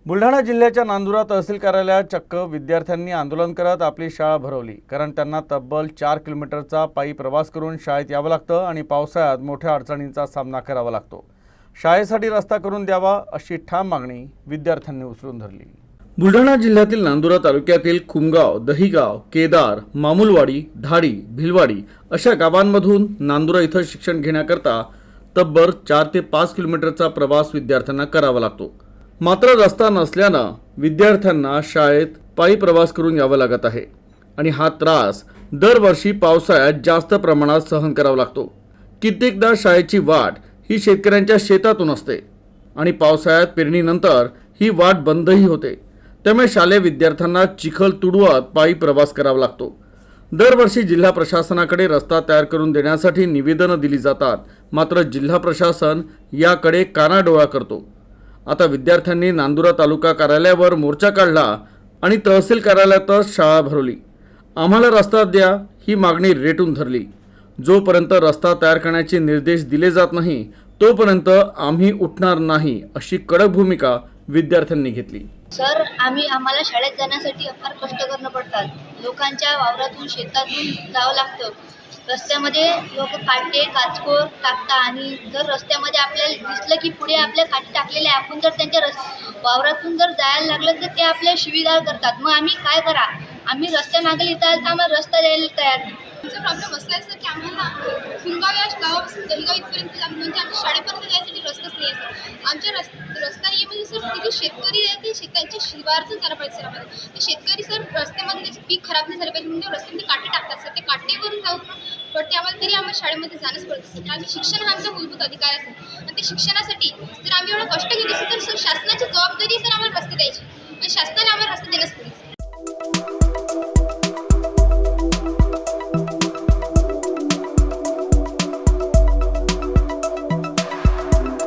बुलढाणा जिल्ह्याच्या नांदुरा तहसील कार्यालयात चक्क विद्यार्थ्यांनी आंदोलन करत आपली शाळा भरवली। कारण त्यांना तब्बल 4 किलोमीटरचा पायी प्रवास करून शाळेत यावं लागतं आणि पावसाळ्यात मोठ्या अडचणींचा सामना करावा लागतो। शाळेसाठी रस्ता करून द्यावा अशी ठाम मागणी विद्यार्थ्यांनी उचलून धरली। बुलढाणा जिल्ह्यातील नांदुरा तालुक्यातील खुमगाव, दहिगाव, केदार, मामुलवाडी, धाडी, भिलवाडी अशा गावांमधून नांदुरा इथं शिक्षण घेण्याकरता तब्बल 4 ते 5 किलोमीटरचा प्रवास विद्यार्थ्यांना करावा लागतो। मात्र रस्ता नसल्यानं विद्यार्थ्यांना शाळेत पायी प्रवास करून यावं लागत आहे आणि हा त्रास दरवर्षी पावसाळ्यात जास्त प्रमाणात सहन करावा लागतो। कित्येकदा शाळेची वाट ही शेतकऱ्यांच्या शेतातून असते आणि पावसाळ्यात पेरणीनंतर ही वाट बंदही होते। त्यामुळे शालेय विद्यार्थ्यांना चिखल तुडवत पायी प्रवास करावा लागतो। दरवर्षी जिल्हा प्रशासनाकडे रस्ता तयार करून देण्यासाठी निवेदनं दिली जातात, मात्र जिल्हा प्रशासन याकडे कानाडोळा करतो। आता विद्यार्थ्यांनी नांदुरा तालुका कार्यालयावर मोर्चा काढला आणि तहसील कार्यालयातच शाळा भरवली। आम्हाला रस्ता द्या ही मागणी रेटून धरली। जोपर्यंत रस्ता तयार करण्याचे निर्देश दिले जात नाही तोपर्यंत आम्ही उठणार नाही अशी कडक भूमिका विद्यार्थ्यांनी घेतली। सर, आम्हाला शाळेत जाण्यासाठी अपार कष्ट करणं पडतात। लोकांच्या वावरातून शेतातून जावं लागतं। रस्त्यामध्ये लोक काटे काचकोर टाकतात आणि जर रस्त्यामध्ये आपल्याला दिसलं की पुढे आपल्या काटे टाकलेले आपण जर त्यांच्या वावरातून जर जायला लागलं तर ते आपल्या शिवीगाळ करतात। मग आम्ही काय करा? आम्ही रस्त्यामागे इथं आलं तर आम्हाला रस्ता द्यायला तयार नाही। आमचा प्रॉब्लेम असा आहे सर की आम्हाला खुमगाव या गावापासून दहिगाव इथपर्यंत म्हणजे आमच्या शाळेपर्यंत जायसाठी रस्ताच नाही आहे सर। आमच्या रस्ता नाही म्हणजे सर तिथे शेतकरी आहे ते शेताच्या शिवारातून जायला पाहिजे सर आम्हाला। ते शेतकरी सर रस्त्यामध्ये त्याचे पीक खराब नाही झालं पाहिजे म्हणजे रस्त्यामध्ये काटे टाकतात सर। ते काटेवरून जाऊन पडते आम्हाला, तरी आम्हाला शाळेमध्ये जाणंच पडतं सर। कारण शिक्षण हा आमचा मूलभूत अधिकार असेल आणि ते शिक्षणासाठी जर आम्ही एवढं कष्ट घेत असेल तर सर शासनाची जबाबदारी सर आम्हाला रस्ते द्यायची आणि शासनाने आम्हाला रस्ते देणंच पडेल।